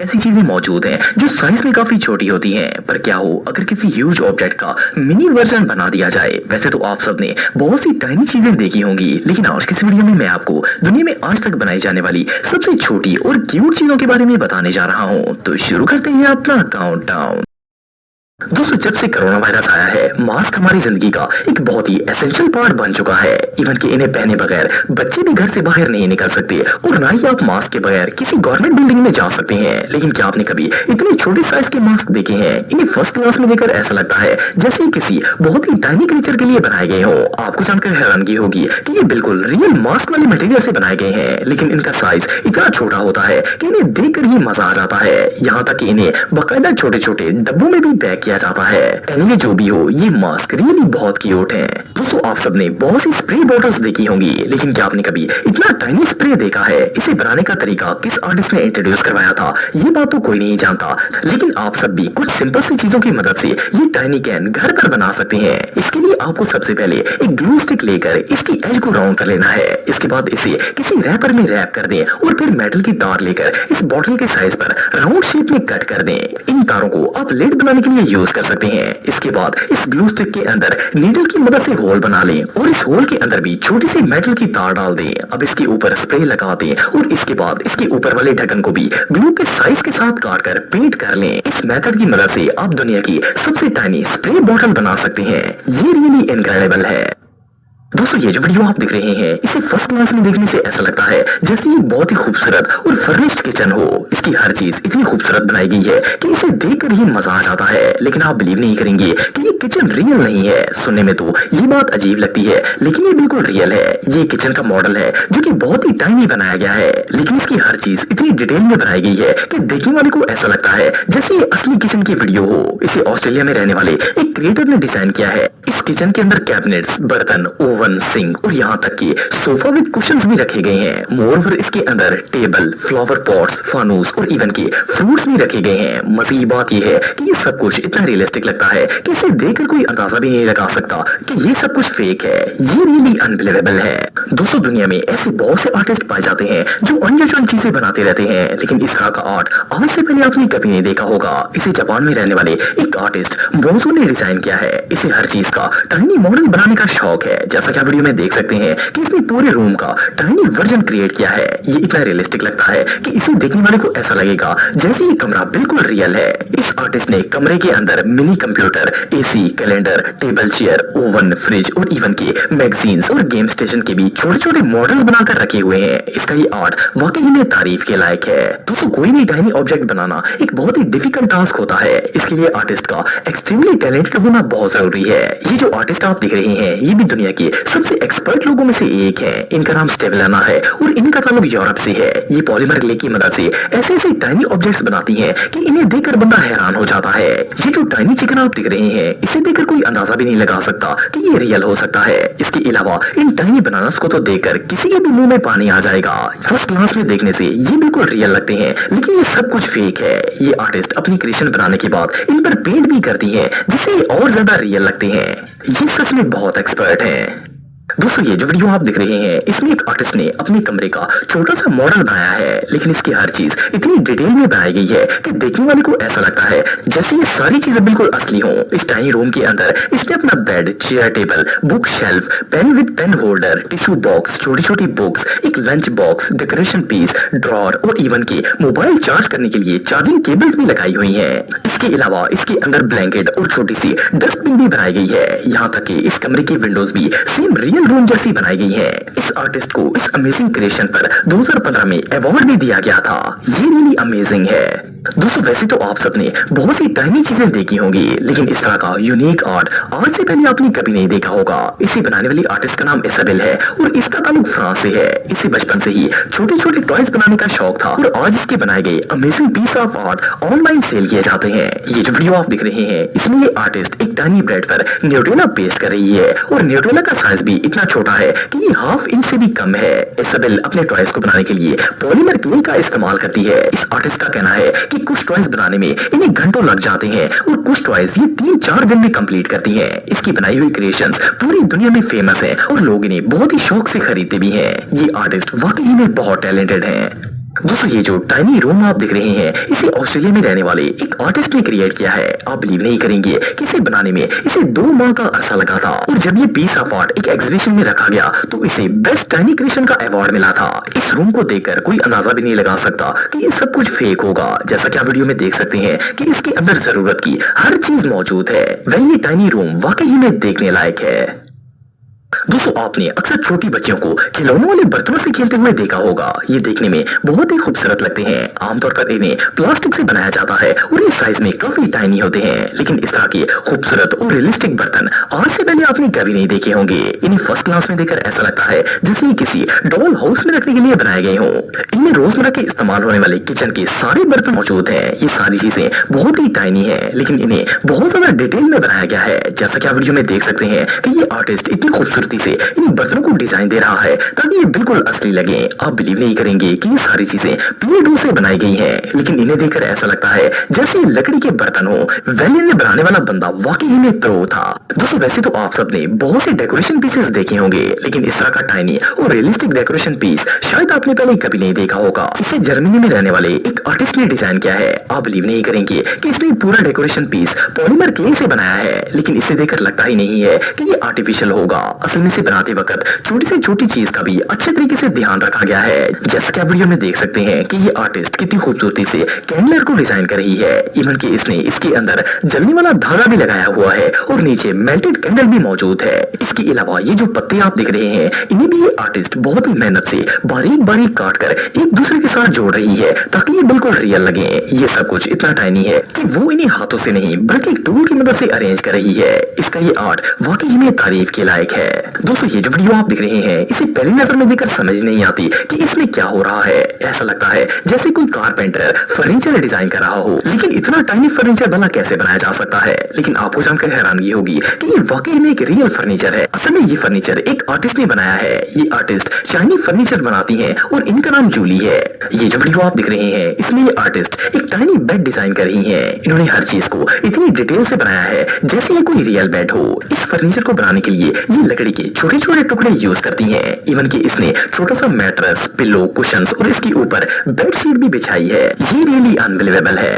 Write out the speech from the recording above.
ऐसी चीजें मौजूद हैं जो साइज में काफी छोटी होती हैं, पर क्या हो अगर किसी ह्यूज ऑब्जेक्ट का मिनी वर्जन बना दिया जाए। वैसे तो आप सबने बहुत सी टाइनी चीजें देखी होंगी, लेकिन आज की इस वीडियो में मैं आपको दुनिया में आज तक बनाई जाने वाली सबसे छोटी और क्यूट चीजों के बारे में बताने जा रहा हूँ। तो शुरू करते हैं अपना काउंटडाउन। दोस्तों, जब से कोरोना वायरस आया है, मास्क हमारी जिंदगी का एक बहुत ही एसेंशियल पार्ट बन चुका है। इवन कि इन्हें पहने बगैर बच्चे भी घर से बाहर नहीं निकल सकते और ना ही आप मास्क के बगैर किसी गवर्नमेंट बिल्डिंग में जा सकते हैं। लेकिन क्या आपने कभी इतने छोटे साइज के मास्क देखे हैं? इन्हें फर्स्ट क्लास में देखकर ऐसा लगता है जैसे किसी बहुत ही टाइनी क्रीचर के लिए बनाए गए हो। आपको जानकर हैरानगी होगी कि ये बिल्कुल रियल मास्क वाले मटेरियल से बनाए गए हैं, लेकिन इनका साइज इतना छोटा होता है कि इन्हें देखकर ही मजा आ जाता है। यहाँ तक कि इन्हें बाकायदा छोटे छोटे डब्बों में भी पैक किया जाता है। एनीवे जो भी हो, ये मास्क रियली बहुत क्यूट हैं। दोस्तों, आप सबने बहुत सी स्प्रे बॉटल्स देखी होंगी, लेकिन क्या आपने कभी इतना टाइनी स्प्रे देखा है? इसे बनाने का तरीका किस आर्टिस्ट ने इंट्रोड्यूस करवाया था, ये बात तो कोई नहीं जानता, लेकिन आप सब भी कुछ सिंपल सी चीजों की मदद से ये टाइनी कैन घर पर बना सकते हैं। इसके लिए आपको सबसे पहले एक ग्लू स्टिक लेकर इसकी एज को राउंड कर लेना है। इसके बाद इसे किसी रैपर में रैप कर दें और फिर मेटल की तार लेकर इस बॉटल के साइज पर राउंड शेप में कट कर दें। इन तारों को आप लिड बनाने के लिए यूज कर सकते हैं। इसके बाद इस ग्लू स्टिक के अंदर नीडल की मदद से होल बना लें और इस होल के अंदर भी छोटी सी मेटल की तार डाल दें। अब इसके ऊपर स्प्रे लगा दें और इसके बाद इसके ऊपर वाले ढक्कन को भी ग्लू के साइज के साथ काट कर पेंट कर लें। इस मेथड की मदद से आप दुनिया की सबसे टाइनी स्प्रे बॉटल बना सकते हैं। ये रियली इनक्रेडिबल है। दोस्तों, ये जो वीडियो आप देख रहे हैं, इसे फर्स्ट क्लास में देखने से ऐसा लगता है जैसे ये बहुत ही खूबसूरत और फर्निश्ड किचन हो। इसकी हर चीज इतनी खूबसूरत बनाई गई है कि इसे देखकर ही मजा आ जाता है। लेकिन आप बिलीव नहीं करेंगे कि ये किचन रियल नहीं है। सुनने में तो ये बात अजीब लगती है, लेकिन ये बिल्कुल रियल है। ये किचन का मॉडल है जो कि बहुत ही टाइनी बनाया गया है, लेकिन इसकी हर चीज इतनी डिटेल में बनाई गई है कि देखने वाले को ऐसा लगता है जैसे ये असली किचन की वीडियो हो। इसे ऑस्ट्रेलिया में रहने वाले एक क्रिएटर ने डिजाइन किया है। इस किचन के अंदर कैबिनेट्स, बर्तन, ओवन, सिंक और यहाँ तक कि सोफा विद कुशन्स भी रखे गए हैं। मोरओवर इसके अंदर टेबल, फ्लावर पॉट्स, फानूस और इवन के फ्रूट्स भी रखे गए हैं। मजे की बात यह है कि ये सब कुछ इतना रियलिस्टिक लगता है कि इसे देखकर कोई अंदाजा भी नहीं लगा सकता कि ये सब कुछ फेक है। ये रियली अनबिलीवेबल है। दोस्तों, दुनिया में ऐसे बहुत से आर्टिस्ट पाए जाते हैं जो अनयूजुअल चीजें बनाते रहते हैं, लेकिन इस तरह का आर्ट आज से पहले आपने कभी नहीं देखा होगा। इसे जापान में रहने वाले एक आर्टिस्ट मोजो ने डिजाइन किया है। इसे हर चीज का टाइनी मॉडल बनाने का शौक है। जैसा कि आप वीडियो में देख सकते हैं कि इसने पूरे रूम का टाइनी वर्जन क्रिएट किया है। ये इतना रियलिस्टिक लगता है कि इसे देखने वाले को ऐसा लगेगा जैसे ये कमरा बिल्कुल रियल है। इस आर्टिस्ट ने कमरे के अंदर mini computer, AC, calendar, table chair, oven, fridge और इवन के मैगजीन्स और गेम स्टेशन के भी छोटे छोटे मॉडल्स बनाकर रखे हुए हैं। इसका ये आर्ट वाकई में तारीफ के लायक है। दोस्तों, कोई भी टाइनी ऑब्जेक्ट बनाना एक बहुत ही डिफिकल्ट टास्क होता है। इसके लिए आर्टिस्ट का एक्सट्रीमली टैलेंटेड होना बहुत जरूरी है। ये जो आर्टिस्ट आप देख रहे हैं, ये भी दुनिया के सबसे एक्सपर्ट लोगों में से एक है। इनका नाम स्टेविलाना है और इनका ताल्लुक यूरोप से है। ये पॉलीमर क्ले की मदद से ऐसे ऐसे टाइनी ऑब्जेक्ट्स बनाती हैं कि इन्हें देखकर बंदा हैरान हो जाता है। ये जो टाइनी चिकन आप देख रहे हैं, इसे देखकर कोई अंदाजा भी नहीं लगा सकता कि ये रियल हो सकता है। इसके अलावा इन टाइनी बनानास को तो देखकर किसी के भी मुंह में पानी आ जाएगा। फर्स्ट क्लास में देखने से ये बिल्कुल रियल लगते हैं, लेकिन ये सब कुछ फेक है। ये आर्टिस्ट अपनी क्रिएशन बनाने के बाद इन पर पेंट भी करती है, जिससे और ज्यादा रियल लगते हैं। ये सच में बहुत एक्सपर्ट हैं। दोस्तों, ये जो वीडियो आप देख रहे हैं, इसमें एक आर्टिस्ट ने अपने कमरे का छोटा सा मॉडल बनाया है, लेकिन इसकी हर चीज इतनी डिटेल में बनाई गई है कि देखने वाले को ऐसा लगता है जैसे ये सारी चीजें बिल्कुल असली हों। इस टाइनी रूम के अंदर इसने अपना bed, chair table, book shelf, pen with pen holder, tissue box, छोटी छोटी बुक्स, एक lunch box, decoration piece, drawer और इवन के मोबाइल चार्ज करने के लिए चार्जिंग केबल्स भी लगाई हुई है। इसके अलावा इसके अंदर ब्लैंकेट और छोटी सी डस्टबिन भी बनाई गई है। यहाँ तक कि इस कमरे की विंडोज भी सेम रियल रूम जैसी बनाई गई है। इस आर्टिस्ट को इस अमेजिंग क्रिएशन पर 2015 में अवार्ड भी दिया गया था। ये रियली अमेजिंग है। दोस्तों, वैसे तो आप सबने बहुत सी टाइनी चीजें देखी होंगी, लेकिन इस तरह का यूनिक आर्ट आज से पहले आपने कभी नहीं देखा होगा। इसे बनाने वाली आर्टिस्ट का नाम इसाबेल है और इसका ताल्लुक फ्रांस से है। इसे बचपन से ही छोटे छोटे टॉयज बनाने का शौक था और आज इसके बनाए गए amazing piece of art online sale किए जाते हैं। ये जो वीडियो आप देख रहे हैं, इसमें ये आर्टिस्ट एक टाइनी ब्रेड पर न्यूट्रेला पेस्ट कर रही है और न्यूट्रेला का साइज भी इतना छोटा है कि ये हाफ इंच से भी कम है। इसाबेल अपने टॉयज को बनाने के लिए पॉलीमर क्ले का इस्तेमाल करती है। इस आर्टिस्ट का कहना है कि कुछ टॉयज बनाने में इन्हें घंटों लग जाते हैं और कुछ टॉयज ये 3-4 दिन में कंप्लीट करती हैं। इसकी बनाई हुई क्रिएशंस पूरी दुनिया में फेमस है और लोग इन्हें बहुत ही शौक से खरीदते भी हैं। ये आर्टिस्ट वाकई में बहुत टैलेंटेड हैं। दोस्तों ये जो टाइनी रूम आप देख रहे हैं, इसे ऑस्ट्रेलिया में रहने वाले एक आर्टिस्ट ने क्रिएट किया है। आप बिलीव नहीं करेंगे कि इसे बनाने में इसे 2 माह का अरसा लगा था, और जब ये पीस ऑफ आर्ट एक एग्जीबिशन में रखा गया तो इसे बेस्ट टाइनी क्रिएशन का अवार्ड मिला था। इस रूम को देखकर कोई अंदाजा भी नहीं लगा सकता कि ये सब कुछ फेक होगा। जैसा कि आप वीडियो में देख सकते हैं कि इसके अंदर जरूरत की हर चीज मौजूद है। वह ये टाइनी रूम वाकई ही में देखने लायक है। दोस्तों आपने अक्सर छोटी बच्चियों को खिलौनों वाले बर्तनों से खेलते हुए देखा होगा। ये देखने में बहुत ही खूबसूरत लगते हैं। आमतौर पर इन्हें प्लास्टिक से बनाया जाता है और ये साइज में काफी टाइनी होते हैं, लेकिन इस तरह के खूबसूरत और रियलिस्टिक बर्तन आज से पहले आपने कभी नहीं देखे होंगे। इन्हें फर्स्ट क्लास में देखकर ऐसा लगता है जैसे ये किसी डॉल हाउस में रखने के लिए बनाए गए हों। इनमें रोजमर्रा के इस्तेमाल होने वाले किचन के सारे बर्तन मौजूद हैं। ये सारी चीजें बहुत ही टाइनी है, लेकिन इन्हें बहुत ज्यादा डिटेल में बनाया गया है। जैसा कि आप वीडियो में देख सकते हैं कि ये आर्टिस्ट इतनी खूबसूरती से इन बर्तनों को डिजाइन दे रहा है ताकि ये बिल्कुल असली लगे। आप बिलीव नहीं करेंगे कि ये सारी चीजें प्ले-डो से बनाई गई हैं, लेकिन इन्हें देखकर ऐसा लगता है जैसे लकड़ी के बर्तन हो। वेलिन ने बनाने वाला बंदा वाकई में प्रो था। दोस्तों वैसे तो आप सबने बहुत से डेकोरेशन पीसेस देखे होंगे, लेकिन इस तरह का टाइनी और रियलिस्टिक डेकोरेशन पीस शायद आपने पहले कभी नहीं देखा होगा। इसे जर्मनी में रहने वाले एक आर्टिस्ट ने डिजाइन किया है। आप बिलीव नहीं करेंगे कि इसने पूरा डेकोरेशन पीस पॉलीमर क्ले से बनाया है, लेकिन इसे देखकर लगता ही नहीं है कि ये आर्टिफिशियल होगा। असल में इसे बनाते वक्त छोटी से छोटी चीज का भी अच्छे तरीके से ध्यान रखा गया है। जैसा कि आप वीडियो में देख सकते हैं कि ये आर्टिस्ट कितनी खूबसूरती से कैंडलर को डिजाइन कर रही है। इवन कि इसने इसके अंदर जलने वाला धागा भी लगाया हुआ है और नीचे मेल्टेड कैंडल भी मौजूद है। इसके अलावा ये जो पत्ते आप देख रहे हैं, इन्हें भी ये आर्टिस्ट बहुत ही मेहनत से बारीक बारीक काट कर एक दूसरे के साथ जोड़ रही है ताकि ये बिल्कुल रियल लगे। ये सब कुछ इतना टाइनी है कि वो इन्हें हाथों से नहीं बल्कि एक टूल की मदद से अरेंज कर रही है। इसका ये आर्ट वाकई में तारीफ के लायक है। दोस्तों ये जो वीडियो आप देख रहे हैं, इसे पहली नजर में देखकर समझ नहीं आती कि इसमें क्या हो रहा है। ऐसा लगता है जैसे कोई कारपेंटर फर्नीचर डिजाइन कर रहा हो, लेकिन इतना टाइनी फर्नीचर भला कैसे बनाया जा सकता है। लेकिन आपको जानकर हैरानगी होगी कि ये वाकई में एक रियल फर्नीचर है। असल में ये फर्नीचर एक आर्टिस्ट ने बनाया है। ये आर्टिस्ट चाइनी फर्नीचर बनाती है और इनका नाम जूली है। ये जो वीडियो आप देख रहे हैं, इसमें ये आर्टिस्ट एक टाइनी बेड डिजाइन कर रही है। इन्होंने हर चीज को इतनी डिटेल से बनाया है जैसे ये कोई रियल बेड हो। इस फर्नीचर को बनाने के लिए ये लकड़ी के छोटे छोटे टुकड़े यूज करती हैं। इवन कि इसने छोटा सा मैट्रेस, पिलो, कुशंस और इसके ऊपर बेडशीट भी बिछाई है। ये रियली अनबिलीवेबल है।